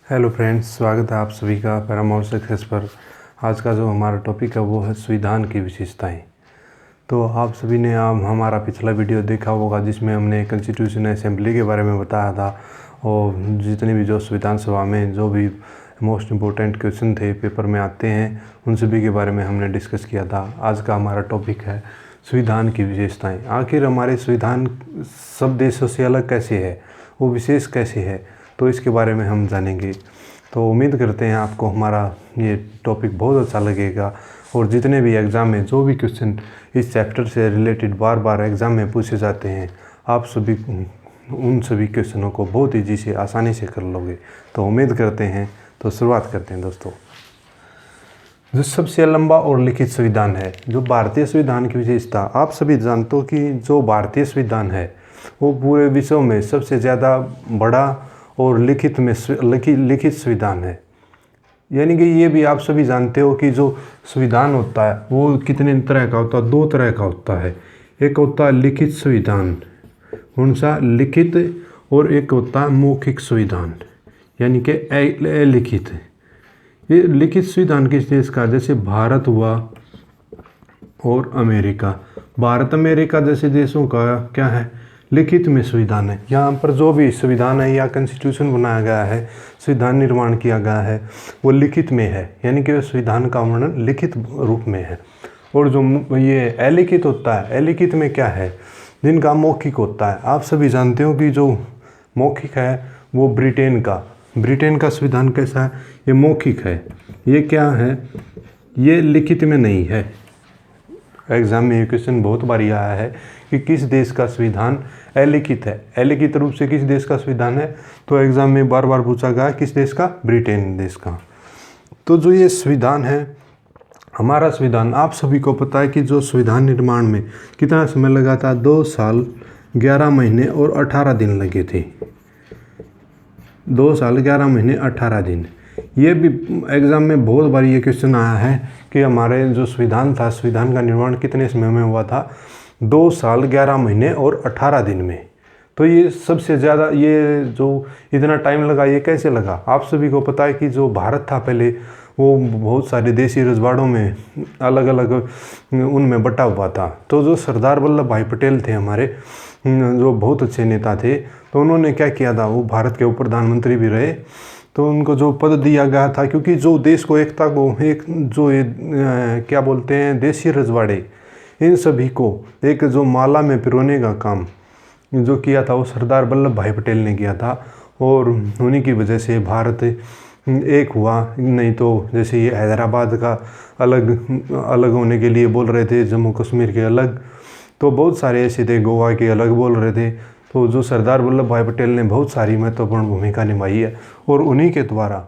Hello friends, स्वागत है आप सभी का पैरामाउंट सक्सेस पर। आज का जो हमारा टॉपिक है वो है संविधान की विशेषताएं। तो आप सभी ने हमारा पिछला वीडियो देखा होगा जिसमें हमने कॉन्स्टिट्यूशन असेंबली के बारे में बताया था और जितने भी जो संविधान सभा में जो भी मोस्ट इम्पोर्टेंट क्वेश्चन थे पेपर में आते हैं उन सभी के बारे में हमने डिस्कस किया था। आज का हमारा टॉपिक है संविधान की विशेषताएँ। आखिर हमारे संविधान सब देशों से अलग कैसे है, वो विशेष कैसे है, तो इसके बारे में हम जानेंगे। तो उम्मीद करते हैं आपको हमारा ये टॉपिक बहुत अच्छा लगेगा और जितने भी एग्ज़ाम में जो भी क्वेश्चन इस चैप्टर से रिलेटेड बार बार एग्ज़ाम में पूछे जाते हैं आप सभी उन सभी क्वेश्चनों को बहुत ईजी से आसानी से कर लोगे। तो उम्मीद करते हैं, तो शुरुआत करते हैं दोस्तों। जो सबसे लंबा और लिखित संविधान है, जो भारतीय संविधान की विशेषता, आप सभी जानते हो कि जो भारतीय संविधान है वो पूरे विश्व में सबसे ज़्यादा बड़ा और लिखित संविधान है। यानी कि ये भी आप सभी जानते हो कि जो संविधान होता है वो कितने तरह का होता है, दो तरह का होता है। एक होता है लिखित संविधान, कौन सा, लिखित, और एक होता है मौखिक संविधान यानी कि अलिखित। ये लिखित संविधान किस देश का, जैसे भारत हुआ और अमेरिका। भारत अमेरिका जैसे देशों का क्या है, लिखित में संविधान है। यहाँ पर जो भी संविधान है या कॉन्स्टिट्यूशन बनाया गया है, संविधान निर्माण किया गया है, वो लिखित में है, यानी कि संविधान का वर्णन लिखित रूप में है। और जो ये अलिखित होता है, अलिखित में क्या है, जिनका मौखिक होता है। आप सभी जानते हो कि जो मौखिक है वो ब्रिटेन का संविधान कैसा है, ये मौखिक है। ये क्या है, ये लिखित में नहीं है। एग्जाम में ये क्वेश्चन बहुत बार आया है कि किस देश का संविधान अलिखित है, अलिखित रूप से किस देश का संविधान है। तो एग्जाम में बार बार पूछा गया किस देश का, ब्रिटेन देश का। तो जो ये संविधान है, हमारा संविधान, आप सभी को पता है कि जो संविधान निर्माण में कितना समय लगा था, 2 साल 11 महीने और 18 दिन लगे थे। 2 साल 11 महीने 18 दिन। ये भी एग्ज़ाम में बहुत बार ये क्वेश्चन आया है कि हमारे जो संविधान था, संविधान का निर्माण कितने समय में हुआ था, 2 साल 11 महीने और 18 दिन में। तो ये सबसे ज़्यादा, ये जो इतना टाइम लगा ये कैसे लगा। आप सभी को पता है कि जो भारत था पहले वो बहुत सारे देशी रजवाड़ों में अलग अलग उनमें बटा हुआ था। तो जो सरदार वल्लभ भाई पटेल थे हमारे, जो बहुत अच्छे नेता थे, तो उन्होंने क्या किया था, वो भारत के उप प्रधानमंत्री भी रहे। तो उनको जो पद दिया गया था, क्योंकि जो देश को एकता को एक जो क्या बोलते हैं, देशी रजवाड़े, इन सभी को एक जो माला में पिरोने का काम जो किया था वो सरदार वल्लभ भाई पटेल ने किया था। और उन्हीं की वजह से भारत एक हुआ। नहीं तो जैसे ये हैदराबाद का अलग होने के लिए बोल रहे थे, जम्मू कश्मीर के अलग, तो बहुत सारे ऐसे थे, गोवा के अलग बोल रहे थे। तो जो सरदार वल्लभ भाई पटेल ने बहुत सारी महत्वपूर्ण भूमिका निभाई है और उन्हीं के द्वारा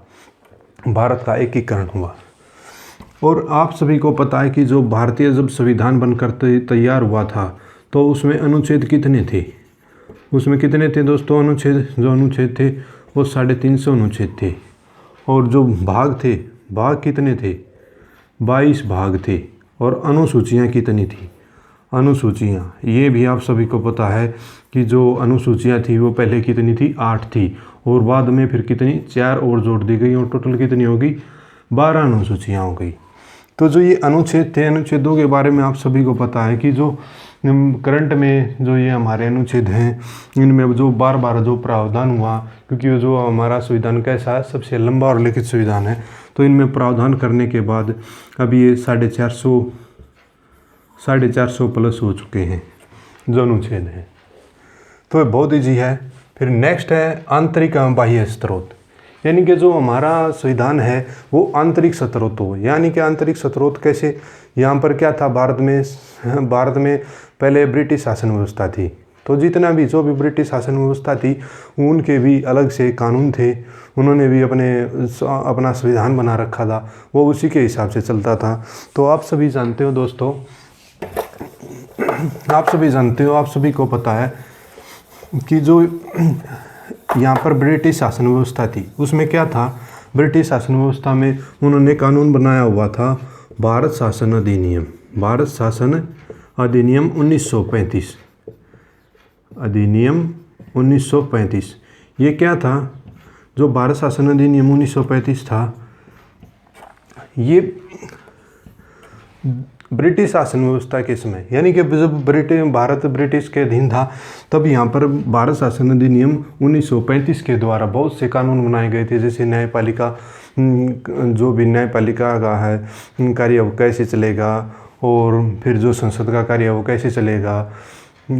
भारत का एकीकरण हुआ। और आप सभी को पता है कि जो भारतीय जब संविधान बनकर तैयार हुआ था तो उसमें अनुच्छेद कितने थे, उसमें कितने थे दोस्तों, अनुच्छेद थे वो 350 अनुच्छेद थे। और जो भाग थे, भाग कितने थे, 22 भाग थे। और अनुसूचियाँ कितनी थी, अनुसूचियाँ, ये भी आप सभी को पता है कि जो अनुसूचियाँ थी वो पहले कितनी थी, 8 थी। और बाद में फिर कितनी, 4 और जोड़ दी गई और टोटल कितनी होगी, 12 अनुसूचियाँ हो गई। तो जो ये अनुच्छेद थे, अनुच्छेदों के बारे में आप सभी को पता है कि जो करंट में जो ये हमारे अनुच्छेद हैं, इनमें जो बार बार जो प्रावधान हुआ, क्योंकि जो हमारा संविधान कैसा है, सबसे लंबा और लिखित संविधान है, तो इनमें प्रावधान करने के बाद अभी ये 450 प्लस हो चुके हैं जो अनुच्छेद हैं। तो बहुत ईजी है। फिर नेक्स्ट है आंतरिक एवं बाह्य स्रोत, यानी कि जो हमारा संविधान है वो आंतरिक स्रोत हो। यानी कि आंतरिक स्रोत कैसे, यहाँ पर क्या था, भारत में पहले ब्रिटिश शासन व्यवस्था थी। तो जितना भी जो भी ब्रिटिश शासन व्यवस्था थी उनके भी अलग से कानून थे, उन्होंने भी अपना संविधान बना रखा था, वो उसी के हिसाब से चलता था। तो आप सभी जानते हो दोस्तों, आप सभी को पता है कि जो यहाँ पर ब्रिटिश शासन व्यवस्था थी उसमें क्या था, ब्रिटिश शासन व्यवस्था में उन्होंने कानून बनाया हुआ था भारत शासन अधिनियम 1935। ये क्या था, जो भारत शासन अधिनियम 1935 था, ये ब्रिटिश शासन व्यवस्था के समय, यानी कि जब भारत ब्रिटिश के अधीन था, तब यहाँ पर भारत शासन अधिनियम 1935 के द्वारा बहुत से कानून बनाए गए थे। जैसे न्यायपालिका, जो भी न्यायपालिका का है कार्य वो कैसे चलेगा, और फिर जो संसद का कार्य वो कैसे चलेगा।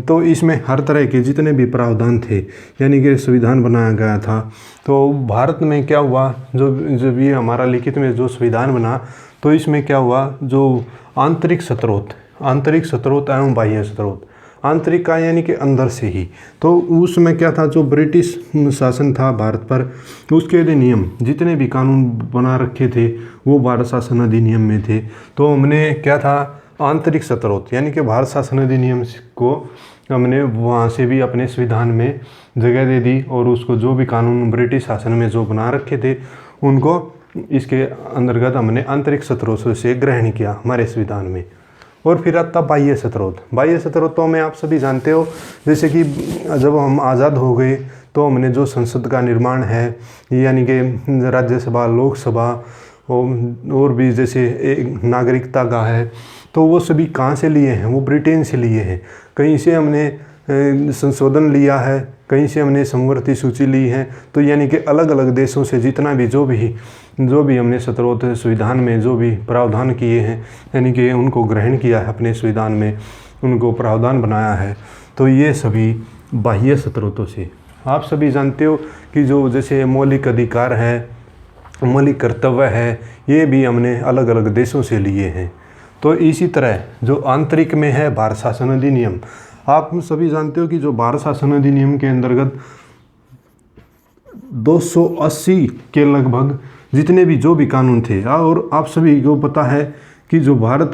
तो इसमें हर तरह के जितने भी प्रावधान थे, यानी कि संविधान बनाया गया था। तो भारत में क्या हुआ, जब ये हमारा लिखित में जो संविधान बना, तो इसमें क्या हुआ, जो आंतरिक स्रोत एवं बाह्य स्रोत, आंतरिक का यानी कि अंदर से ही, तो उसमें क्या था, जो ब्रिटिश शासन था भारत पर, उसके अधिनियम जितने भी कानून बना रखे थे वो भारत शासन अधिनियम में थे। तो हमने क्या था, आंतरिक स्रोत यानी कि भारत शासन अधिनियम को हमने वहाँ से भी अपने संविधान में जगह दे दी, और उसको जो भी कानून ब्रिटिश शासन में जो बना रखे थे उनको इसके अंतर्गत हमने आंतरिक स्रोतों से ग्रहण किया हमारे संविधान में। और फिर आता बाह्य स्रोतों में आप सभी जानते हो, जैसे कि जब हम आज़ाद हो गए तो हमने जो संसद का निर्माण है, यानी कि राज्यसभा, लोकसभा और भी जैसे नागरिकता का है, तो वो सभी कहाँ से लिए हैं, वो ब्रिटेन से लिए हैं। कहीं से हमने संशोधन लिया है, कहीं से हमने समवर्ती सूची ली है। तो यानी कि अलग अलग देशों से जितना भी जो भी हमने स्रोत संविधान में जो भी प्रावधान किए हैं, यानी कि उनको ग्रहण किया है अपने संविधान में, उनको प्रावधान बनाया है, तो ये सभी बाह्य स्रोतों से। आप सभी जानते हो कि जो जैसे मौलिक अधिकार है, मौलिक कर्तव्य है, ये भी हमने अलग अलग देशों से लिए हैं। तो इसी तरह जो आंतरिक में है भारत शासन अधिनियम, आप सभी जानते हो कि जो भारत शासन अधिनियम के अंतर्गत 280 के लगभग जितने भी जो भी कानून थे, और आप सभी को पता है कि जो भारत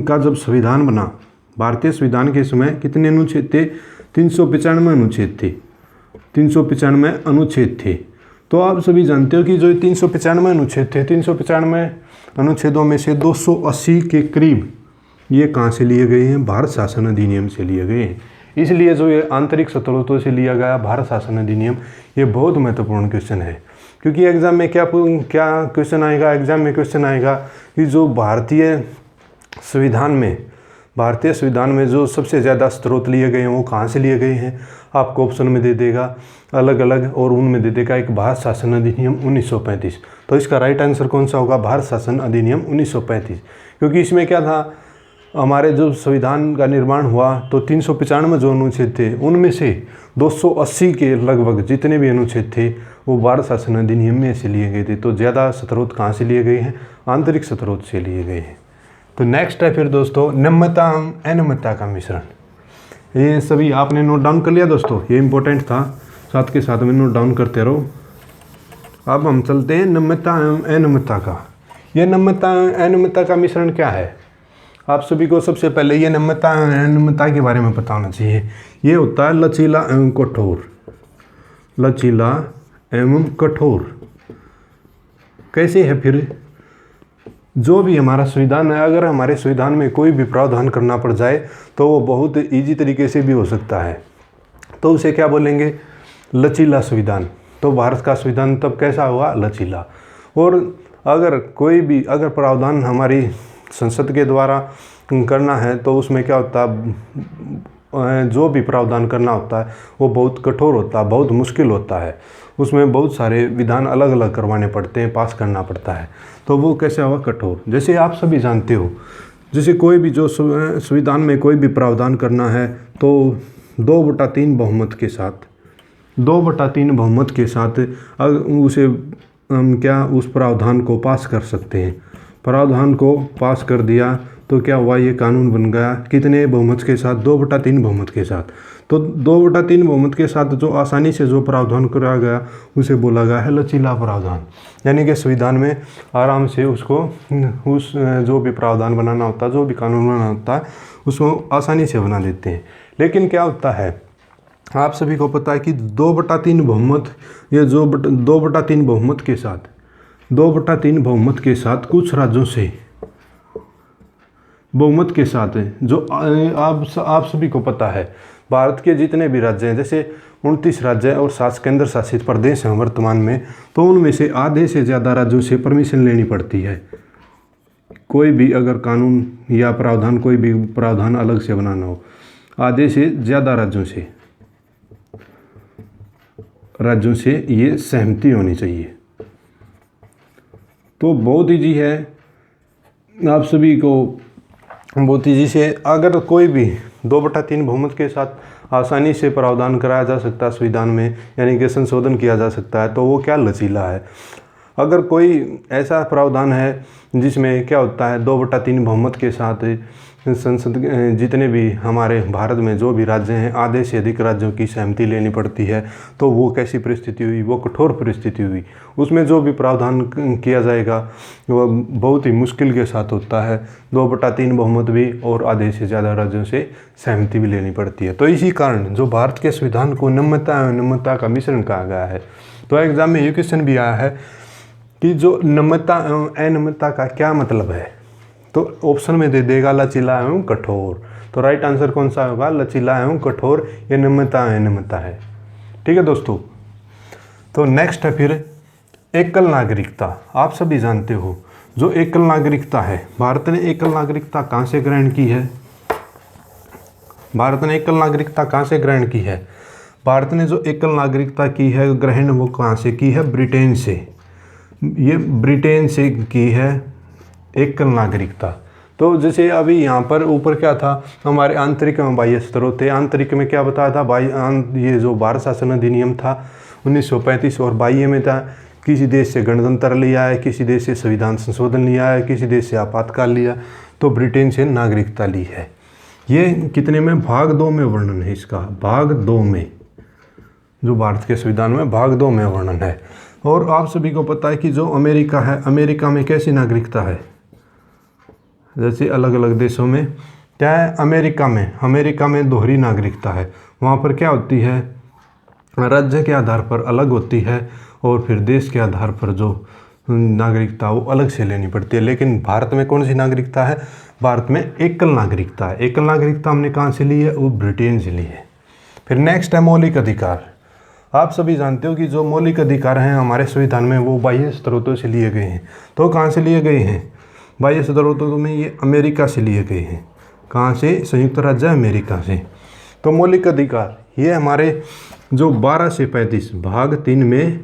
का जब संविधान बना, भारतीय संविधान के समय कितने अनुच्छेद थे, 395 अनुच्छेद थे, 395 अनुच्छेद थे। तो आप सभी जानते हो कि जो 395 अनुच्छेद थे, 395 अनुच्छेदों में से 280 के करीब ये कहाँ से लिए गए हैं, भारत शासन अधिनियम से लिए गए हैं। इसलिए जो ये आंतरिक स्रोतों से लिया गया भारत शासन अधिनियम, ये बहुत महत्वपूर्ण क्वेश्चन है। क्योंकि एग्जाम में क्या क्वेश्चन आएगा, एग्जाम में क्वेश्चन आएगा कि जो भारतीय संविधान में जो सबसे ज़्यादा स्रोत लिए गए हैं वो कहाँ से लिए गए हैं। आपको ऑप्शन में दे देगा अलग अलग, और उनमें दे देगा एक भारत शासन अधिनियम 1935। तो इसका राइट आंसर कौन सा होगा, भारत शासन अधिनियम 1935। क्योंकि इसमें क्या था, हमारे जो संविधान का निर्माण हुआ तो 395 जो अनुच्छेद थे उनमें से 280 के लगभग जितने भी अनुच्छेद थे वो भारत शासन अधिनियम में से लिए गए थे। तो ज़्यादा स्रोत कहाँ से लिए गए हैं, आंतरिक स्रोत से लिए गए हैं। तो नेक्स्ट है फिर दोस्तों नम्यता एवं अनम्यता का मिश्रण। ये सभी आपने नोट डाउन कर लिया दोस्तों, ये इंपॉर्टेंट था, साथ के साथ में नोट डाउन करते रहो। अब हम चलते हैं नम्यता एवं अनम्यता का। ये नम्यता एवं अनम्यता का मिश्रण क्या है, आप सभी को सबसे पहले ये नम्यता एवं अनम्यता के बारे में पता होना चाहिए। ये होता है लचीला एवं कठोर, लचीला एवं कठोर। कैसे है फिर, जो भी हमारा संविधान है, अगर हमारे संविधान में कोई भी प्रावधान करना पड़ जाए तो वो बहुत इजी तरीके से भी हो सकता है, तो उसे क्या बोलेंगे, लचीला संविधान। तो भारत का संविधान तब कैसा हुआ, लचीला। और अगर प्रावधान हमारी संसद के द्वारा करना है तो उसमें क्या होता है, जो भी प्रावधान करना होता है वो बहुत कठोर होता है, बहुत मुश्किल होता है। उसमें बहुत सारे विधान अलग अलग करवाने पड़ते हैं, पास करना पड़ता है। तो वो कैसे हुआ, कठोर। जैसे आप सभी जानते हो, जैसे कोई भी जो संविधान में कोई भी प्रावधान करना है तो 2/3 बहुमत के साथ, 2/3 बहुमत के साथ उसे उस प्रावधान को पास कर सकते हैं। प्रावधान को पास कर दिया तो क्या हुआ, ये कानून बन गया। कितने बहुमत के साथ, 2/3 बहुमत के साथ। तो 2/3 बहुमत के साथ जो आसानी से जो प्रावधान कराया गया उसे बोला गया है लचीला प्रावधान। यानी कि संविधान में आराम से उस जो भी प्रावधान बनाना होता है, जो भी कानून बनाना होता है, उसको आसानी से बना देते हैं। लेकिन क्या होता है, आप सभी को पता है कि 2/3 बहुमत, ये जो 2/3 बहुमत के साथ, 2/3 बहुमत के साथ कुछ राज्यों से बहुमत के साथ जो आप सभी को पता है, भारत के जितने भी राज्य हैं, जैसे 29 राज्य और 7 केंद्र शासित प्रदेश हैं वर्तमान में, तो उनमें से आधे से ज़्यादा राज्यों से परमिशन लेनी पड़ती है। कोई भी अगर कानून या प्रावधान, कोई भी प्रावधान अलग से बनाना हो, आधे से ज़्यादा राज्यों से ये सहमति होनी चाहिए। तो बहुत ईजी है, आप सभी को बहुत ईजी से अगर कोई भी 2/3 बहुमत के साथ आसानी से प्रावधान कराया जा सकता है संविधान में, यानी कि संशोधन किया जा सकता है, तो वो क्या लचीला है। अगर कोई ऐसा प्रावधान है जिसमें क्या होता है 2/3 बहुमत के साथ संसद जितने भी हमारे भारत में जो भी राज्य हैं, आधे से अधिक राज्यों की सहमति लेनी पड़ती है, तो वो कैसी परिस्थिति हुई, वो कठोर परिस्थिति हुई। उसमें जो भी प्रावधान किया जाएगा वो बहुत ही मुश्किल के साथ होता है। 2/3 बहुमत भी और आधे से ज़्यादा राज्यों से सहमति भी लेनी पड़ती है। तो इसी कारण जो भारत के संविधान को नम्यता का मिश्रण कहा गया है। तो एग्जाम में ये क्वेश्चन भी आया है कि जो नम्यता अनम्यता का क्या मतलब है, तो ऑप्शन में दे देगा लचीला एवं कठोर। तो राइट आंसर कौन सा होगा, लचीला एवं कठोर, ये नम्यता अनम्यता है। ठीक है दोस्तों। तो नेक्स्ट है फिर एकल नागरिकता। आप सभी जानते हो जो एकल नागरिकता है, भारत ने एकल नागरिकता कहाँ से ग्रहण की है? भारत ने एकल नागरिकता कहाँ से ग्रहण की है? भारत ने जो एकल नागरिकता की है ग्रहण, वो कहाँ से की है? ब्रिटेन से। ये ब्रिटेन से की है एकल नागरिकता। तो जैसे अभी यहाँ पर ऊपर क्या था, हमारे आंतरिक एवं बाह्य स्रोत थे। आंतरिक में क्या बताया था, ये जो भारत शासन अधिनियम था 1935, और बाह्य में था किसी देश से गणतंत्र लिया है, किसी देश से संविधान संशोधन लिया है, किसी देश से आपातकाल लिया। तो ब्रिटेन से नागरिकता ली है। ये कितने में? भाग 2 में वर्णन है इसका, भाग 2 में, जो भारत के संविधान में भाग 2 में वर्णन है। और आप सभी को पता है कि जो अमेरिका है, अमेरिका में कैसी नागरिकता है? जैसे अलग अलग देशों में क्या है, अमेरिका में दोहरी नागरिकता है। वहाँ पर क्या होती है, राज्य के आधार पर अलग होती है और फिर देश के आधार पर जो नागरिकता वो अलग से लेनी पड़ती है। लेकिन भारत में कौन सी नागरिकता है? भारत में एकल नागरिकता है। एकल नागरिकता हमने कहाँ से ली है? वो ब्रिटेन से ली है। फिर नेक्स्ट है मौलिक अधिकार। आप सभी जानते हो कि जो मौलिक अधिकार हैं हमारे संविधान में, वो बाह्य स्रोतों से लिए गए हैं। तो कहाँ से लिए गए हैं? बाह्य स्रोतों में ये अमेरिका से लिए गए हैं। कहाँ से? संयुक्त राज्य अमेरिका से। तो मौलिक अधिकार ये हमारे जो 12 से 35 भाग 3 में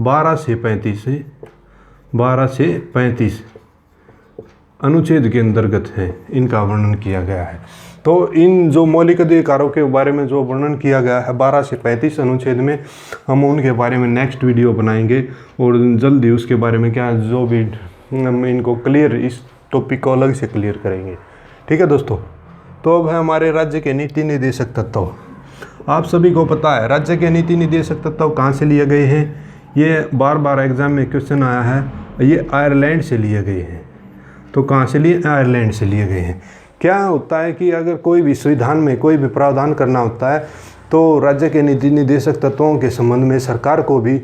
12 से 35 अनुच्छेद के अंतर्गत हैं, इनका वर्णन किया गया है। तो इन जो मौलिक अधिकारों के बारे में जो वर्णन किया गया है 12 से 35 अनुच्छेद में, हम उनके बारे में नेक्स्ट वीडियो बनाएंगे और जल्दी उसके बारे में क्या जो भी हम इनको क्लियर, इस टॉपिक को अलग से क्लियर करेंगे। ठीक है दोस्तों। तो अब है हमारे राज्य के नीति निर्देशक तत्व। आप सभी को पता है राज्य के नीति निर्देशक तत्व कहाँ से लिए गए हैं? ये बार एग्जाम में क्वेश्चन आया है। ये आयरलैंड से लिए गए हैं। तो कहाँ से लिए? आयरलैंड से लिए गए हैं। क्या होता है कि अगर कोई भी संविधान में कोई भी प्रावधान करना होता है तो राज्य के नीति निर्देशक तत्वों के संबंध में सरकार को भी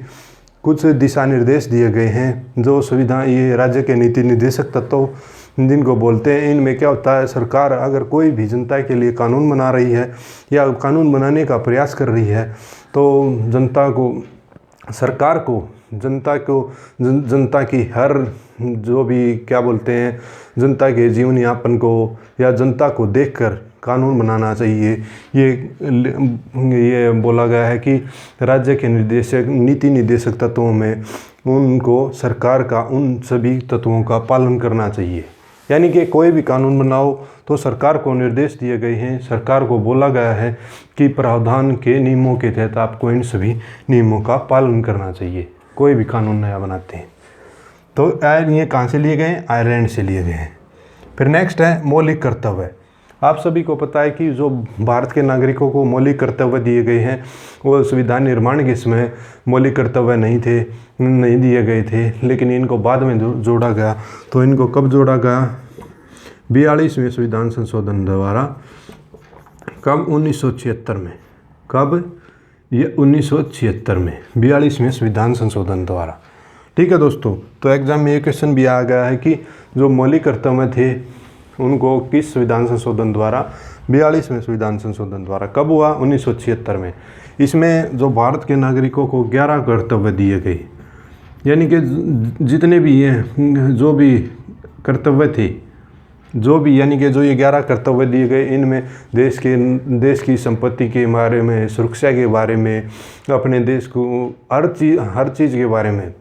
कुछ दिशा निर्देश दिए गए हैं। जो संविधान, ये राज्य के नीति निर्देशक तत्व जिनको बोलते हैं, इनमें क्या होता है, सरकार अगर कोई भी जनता के लिए कानून बना रही है या कानून बनाने का प्रयास कर रही है, तो सरकार को जनता की हर जो भी क्या बोलते हैं, जनता के जीवन यापन को या जनता को देखकर कानून बनाना चाहिए। ये बोला गया है कि राज्य के नीति निर्देशक तत्वों में उनको सरकार का उन सभी तत्वों का पालन करना चाहिए। यानी कि कोई भी कानून बनाओ तो सरकार को निर्देश दिए गए हैं, सरकार को बोला गया है कि प्रावधान के नियमों के तहत आपको इन सभी नियमों का पालन करना चाहिए, कोई भी कानून नया बनाते हैं। तो ये कहाँ से लिए गए? आयरलैंड से लिए गए हैं। फिर नेक्स्ट है मौलिक कर्तव्य। आप सभी को पता है कि जो भारत के नागरिकों को मौलिक कर्तव्य दिए गए हैं, वो संविधान निर्माण के समय मौलिक कर्तव्य नहीं दिए गए थे, लेकिन इनको बाद में जोड़ा गया। तो इनको कब जोड़ा गया? 42वें संविधान संशोधन द्वारा। कब? 1976 में। कब? ये 1976 में 42वें संविधान संशोधन द्वारा। ठीक है दोस्तों। तो एग्जाम में ये क्वेश्चन भी आ गया है कि जो मौलिक कर्तव्य थे उनको किस संविधान संशोधन द्वारा, 42वें संविधान संशोधन द्वारा। कब हुआ? 1976 में। इसमें जो भारत के नागरिकों को 11 कर्तव्य दिए गए, यानी कि जितने भी ये जो भी कर्तव्य थे, जो भी यानी कि जो ये 11 कर्तव्य दिए गए, इनमें देश की संपत्ति के बारे में, सुरक्षा के बारे में, अपने देश को हर चीज़ के बारे में,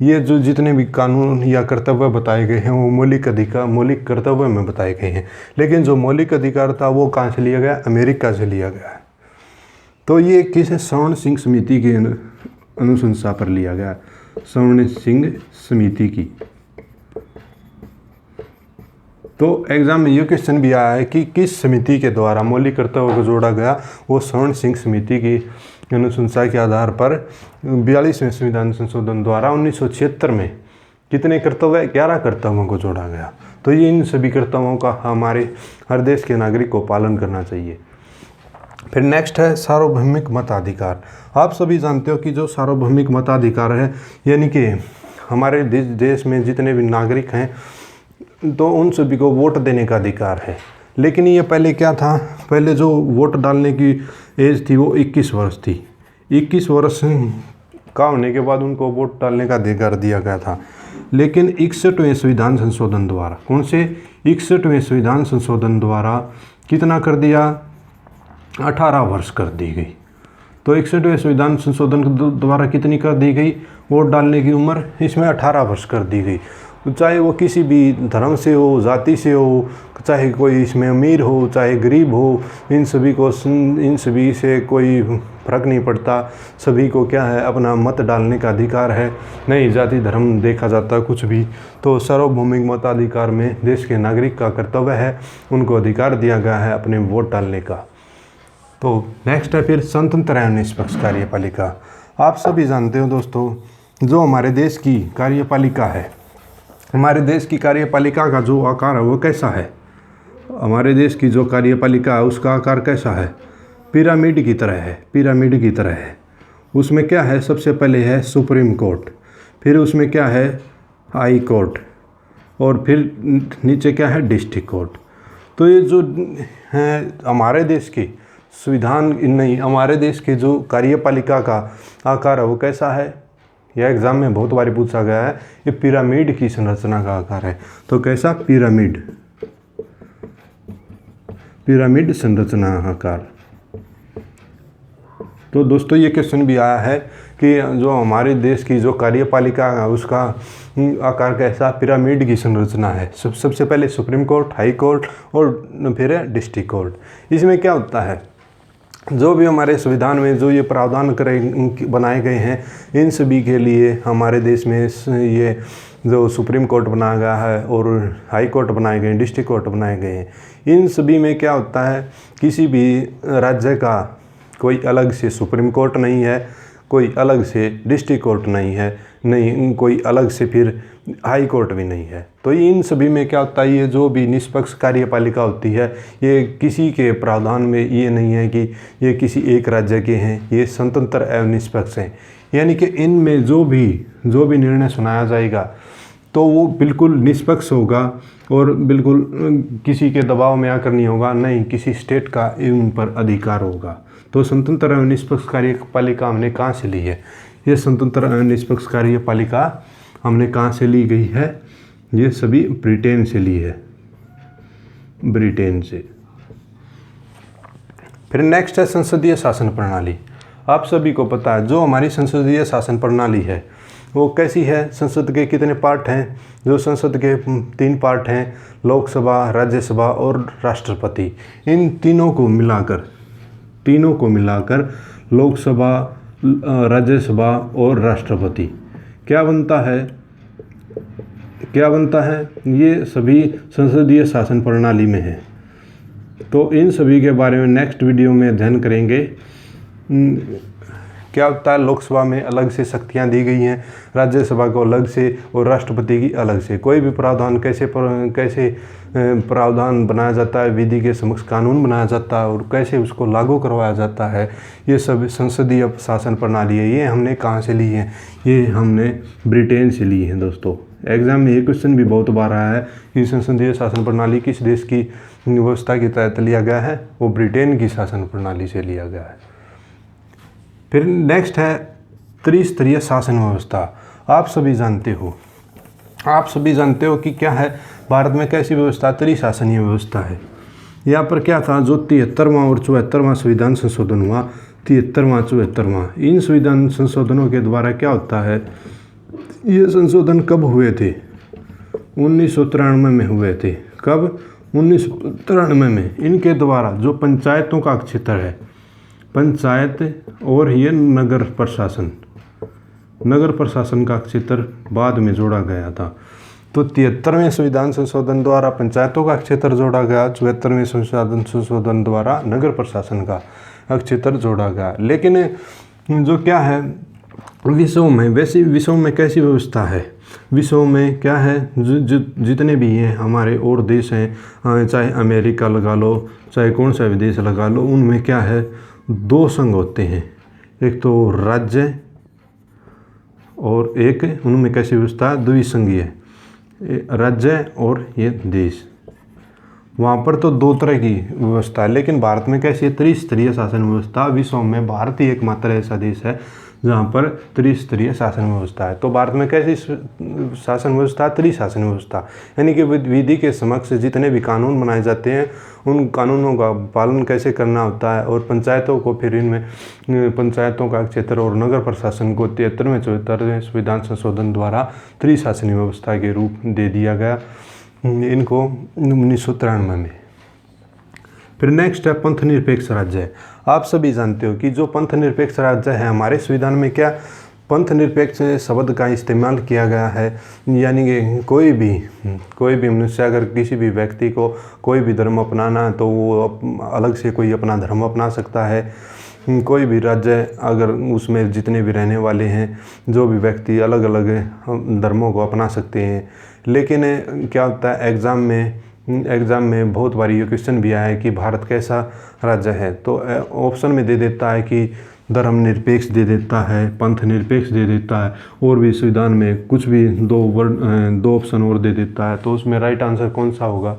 ये जो जितने भी कानून या कर्तव्य बताए गए हैं वो मौलिक कर्तव्य में बताए गए हैं। लेकिन जो मौलिक अधिकार था वो कहाँ से लिया गया? अमेरिका से लिया गया है। तो ये किस स्वर्ण सिंह समिति की अनुशंसा पर लिया गया? स्वर्ण सिंह समिति की। तो एग्जाम में ये क्वेश्चन भी आया है कि किस समिति के द्वारा मौलिक कर्तव्य को जोड़ा गया? वो स्वर्ण सिंह समिति की अनुशंसा के आधार पर 42वें संविधान संशोधन द्वारा 1976 में कितने कर्तव्य? 11 कर्तव्यों को जोड़ा गया। तो ये इन सभी कर्तव्यों का हमारे हर देश के नागरिक को पालन करना चाहिए। फिर नेक्स्ट है सार्वभौमिक मताधिकार। आप सभी जानते हो कि जो सार्वभौमिक मताधिकार है, यानी कि हमारे देश में जितने भी नागरिक हैं तो उन सभी को वोट देने का अधिकार है। लेकिन ये पहले क्या था? पहले जो वोट डालने की एज थी वो 21 वर्ष थी। 21 वर्ष का होने के बाद उनको वोट डालने का अधिकार दिया गया था। लेकिन 61वें संविधान संशोधन द्वारा, कौन से? 61वें संविधान संशोधन द्वारा कितना कर दिया? 18 वर्ष कर दी गई। तो 61वें संविधान संशोधन द्वारा कितनी कर दी गई? वोट डालने की उम्र इसमें 18 वर्ष कर दी गई। चाहे वो किसी भी धर्म से हो, जाति से हो, चाहे कोई इसमें अमीर हो, चाहे गरीब हो, इन सभी से कोई फर्क नहीं पड़ता। सभी को क्या है? अपना मत डालने का अधिकार है। नहीं जाति धर्म देखा जाता कुछ भी। तो सार्वभौमिक मताधिकार में देश के नागरिक का कर्तव्य है, उनको अधिकार दिया गया है अपने वोट डालने का। तो नेक्स्ट है फिर स्वतंत्र एवं निष्पक्ष कार्यपालिका। आप सभी जानते हो दोस्तों, जो हमारे देश की कार्यपालिका है, हमारे देश की कार्यपालिका का जो आकार है वो कैसा है? हमारे देश की जो कार्यपालिका है उसका आकार कैसा है? पिरामिड की तरह है। पिरामिड की तरह है। उसमें क्या है? सबसे पहले है सुप्रीम कोर्ट, फिर उसमें क्या है? हाई कोर्ट, और फिर नीचे क्या है? District court. तो ये जो है हमारे देश की हमारे देश के जो कार्यपालिका का आकार है वो कैसा है? यह एग्जाम में बहुत बार पूछा गया है। ये पिरामिड की संरचना का आकार है। तो कैसा? पिरामिड संरचना आकार। तो दोस्तों ये क्वेश्चन भी आया है कि जो हमारे देश की जो कार्यपालिका है उसका आकार कैसा? पिरामिड की संरचना है। सबसे पहले सुप्रीम कोर्ट, हाई कोर्ट और फिर डिस्ट्रिक्ट कोर्ट। इसमें क्या होता है? जो भी हमारे संविधान में जो ये प्रावधान बनाए गए हैं, इन सभी के लिए हमारे देश में ये जो सुप्रीम कोर्ट बनाया गया है और हाई कोर्ट बनाए गए हैं, डिस्ट्रिक्ट कोर्ट बनाए गए हैं। इन सभी में क्या होता है? किसी भी राज्य का कोई अलग से सुप्रीम कोर्ट नहीं है, कोई अलग से डिस्ट्रिक्ट कोर्ट नहीं है, नहीं कोई अलग से फिर हाई कोर्ट भी नहीं है। तो इन सभी में क्या होता है? ये जो भी निष्पक्ष कार्यपालिका होती है, ये किसी के प्रावधान में ये नहीं है कि ये किसी एक राज्य के हैं, ये स्वतंत्र एवं निष्पक्ष हैं। यानी कि इनमें जो भी निर्णय सुनाया जाएगा तो वो बिल्कुल निष्पक्ष होगा और बिल्कुल किसी के दबाव में आकर नहीं होगा, नहीं किसी स्टेट का इन पर अधिकार होगा। तो स्वतंत्र एवं निष्पक्ष कार्यपालिका हमने कहाँ से ली है? ये स्वतंत्र एवं निष्पक्ष कार्यपालिका हमने कहाँ से ली गई है? ये सभी ब्रिटेन से ली है, ब्रिटेन से। फिर नेक्स्ट है संसदीय शासन प्रणाली। आप सभी को पता है जो हमारी संसदीय शासन प्रणाली है वो कैसी है? संसद के कितने पार्ट हैं? जो संसद के 3 पार्ट हैं, लोकसभा, राज्यसभा और राष्ट्रपति। इन तीनों को मिलाकर लोकसभा, राज्यसभा और राष्ट्रपति क्या बनता है? ये सभी संसदीय शासन प्रणाली में है। तो इन सभी के बारे में नेक्स्ट वीडियो में अध्ययन करेंगे। क्या होता है? लोकसभा में अलग से शक्तियां दी गई हैं, राज्यसभा को अलग से और राष्ट्रपति की अलग से। कोई भी प्रावधान कैसे प्रावधान बनाया जाता है, विधि के समक्ष कानून बनाया जाता है और कैसे उसको लागू करवाया जाता है, ये सब संसदीय शासन प्रणाली है। ये हमने कहाँ से ली है? ये हमने ब्रिटेन से ली है दोस्तों। एग्जाम में ये क्वेश्चन भी बहुत बार आया है कि संसदीय शासन प्रणाली किस देश की व्यवस्था के तहत लिया गया है, वो ब्रिटेन की शासन प्रणाली से लिया गया है। फिर नेक्स्ट है त्रिस्तरीय शासन व्यवस्था। आप सभी जानते हो कि क्या है भारत में कैसी व्यवस्था, त्रिशासनीय व्यवस्था है। यहाँ पर क्या था, जो 73वां और 74वां संविधान संशोधन हुआ, 73वां 74वां, इन संविधान संशोधनों के द्वारा क्या होता है, ये संशोधन कब हुए थे, 1993 में हुए थे। कब, 1993 में। इनके द्वारा जो पंचायतों का क्षेत्र है, पंचायत और ये नगर प्रशासन का क्षेत्र बाद में जोड़ा गया था। तो 73वें संविधान संशोधन द्वारा पंचायतों का क्षेत्र जोड़ा गया, 74वें संशोधन द्वारा नगर प्रशासन का क्षेत्र जोड़ा गया। लेकिन जो क्या है विश्व में कैसी व्यवस्था है, विश्व में क्या है, जितने भी हैं हमारे और देश हैं, चाहे अमेरिका लगा लो, चाहे कौन सा भी देश लगा लो, उनमें क्या है, 2 संघ होते हैं, एक तो राज्य और एक उनमें कैसी व्यवस्था, द्विसंघीय, राज्य और ये देश। वहाँ पर तो 2 तरह की व्यवस्था है, लेकिन भारत में कैसी है, त्रिस्तरीय शासन व्यवस्था। विश्व में भारत ही एकमात्र ऐसा देश है जहाँ पर त्रिस्तरीय शासन व्यवस्था है। तो भारत में कैसी शासन व्यवस्था, त्रिशासन व्यवस्था, यानी कि विधि के समक्ष जितने भी कानून बनाए जाते हैं उन कानूनों का पालन कैसे करना होता है। और पंचायतों को फिर इनमें पंचायतों का क्षेत्र और नगर प्रशासन को 73वें 74वें संविधान संशोधन द्वारा त्रिशासनीय व्यवस्था के रूप दे दिया गया इनको 1993 में। फिर नेक्स्ट है पंथ निरपेक्ष राज्य। आप सभी जानते हो कि जो पंथ निरपेक्ष राज्य है, हमारे संविधान में क्या पंथ निरपेक्ष शब्द का इस्तेमाल किया गया है, यानी कि कोई भी मनुष्य अगर किसी भी व्यक्ति को कोई भी धर्म अपनाना है तो वो अलग से कोई अपना धर्म अपना सकता है। कोई भी राज्य अगर उसमें जितने भी रहने वाले हैं, जो भी व्यक्ति अलग अलग धर्मों को अपना सकते हैं। लेकिन क्या होता है, एग्ज़ाम में बहुत बार ये क्वेश्चन भी आया है कि भारत कैसा राज्य है, तो ऑप्शन में दे देता है कि धर्मनिरपेक्ष दे देता है, पंथ निरपेक्ष दे देता है, और भी संविधान में कुछ भी 2 ऑप्शन और दे देता है। तो उसमें राइट आंसर कौन सा होगा,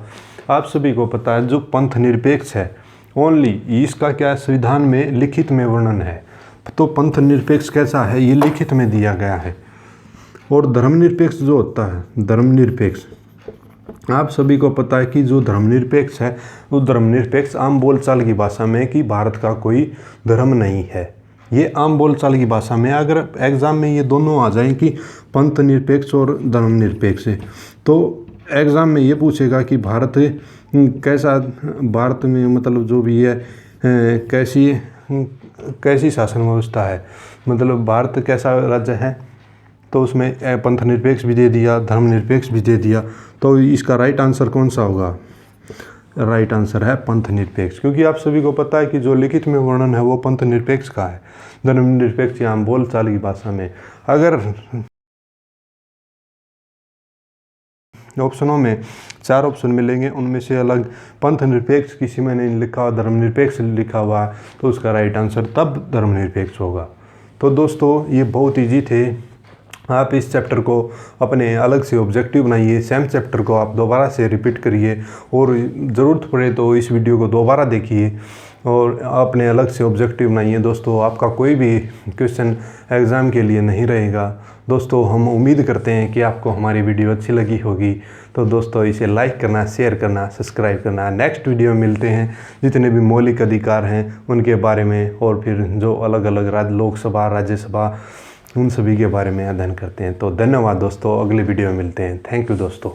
आप सभी को पता है, जो पंथ निरपेक्ष है ओनली इसका क्या संविधान में लिखित में वर्णन है। तो पंथ निरपेक्ष कैसा है, ये लिखित में दिया गया है। और धर्मनिरपेक्ष जो होता है, धर्मनिरपेक्ष आप सभी को पता है कि जो धर्मनिरपेक्ष है वो धर्मनिरपेक्ष आम बोलचाल की भाषा में कि भारत का कोई धर्म नहीं है। ये आम बोलचाल की भाषा में अगर एग्ज़ाम में ये दोनों आ जाएं कि पंथ निरपेक्ष और धर्मनिरपेक्ष है, तो एग्ज़ाम में ये पूछेगा कि भारत कैसा, भारत में मतलब जो भी है कैसी शासन व्यवस्था है, मतलब भारत कैसा राज्य है। तो उसमें पंथ निरपेक्ष भी दे दिया, धर्मनिरपेक्ष भी दे दिया। तो इसका राइट आंसर कौन सा होगा, राइट आंसर है पंथ निरपेक्ष, क्योंकि आप सभी को पता है कि जो लिखित में वर्णन है वो पंथ निरपेक्ष का है। धर्मनिरपेक्ष आम बोलचाल की भाषा में अगर ऑप्शनों में 4 ऑप्शन मिलेंगे, उनमें से अलग पंथ निरपेक्ष किसी में नहीं लिखा हुआ, धर्मनिरपेक्ष लिखा हुआ, तो उसका राइट आंसर तब धर्मनिरपेक्ष होगा। तो दोस्तों ये बहुत ईजी थे। आप इस चैप्टर को अपने अलग से ऑब्जेक्टिव बनाइए, सेम चैप्टर को आप दोबारा से रिपीट करिए, और ज़रूरत पड़े तो इस वीडियो को दोबारा देखिए और अपने अलग से ऑब्जेक्टिव बनाइए। दोस्तों आपका कोई भी क्वेश्चन एग्ज़ाम के लिए नहीं रहेगा। दोस्तों हम उम्मीद करते हैं कि आपको हमारी वीडियो अच्छी लगी होगी। तो दोस्तों इसे लाइक करना, शेयर करना, सब्सक्राइब करना। नेक्स्ट वीडियो में मिलते हैं जितने भी मौलिक अधिकार हैं उनके बारे में, और फिर जो अलग अलग लोकसभा, राज्यसभा, उन सभी के बारे में अध्ययन करते हैं। तो धन्यवाद दोस्तों, अगले वीडियो में मिलते हैं। थैंक यू दोस्तों।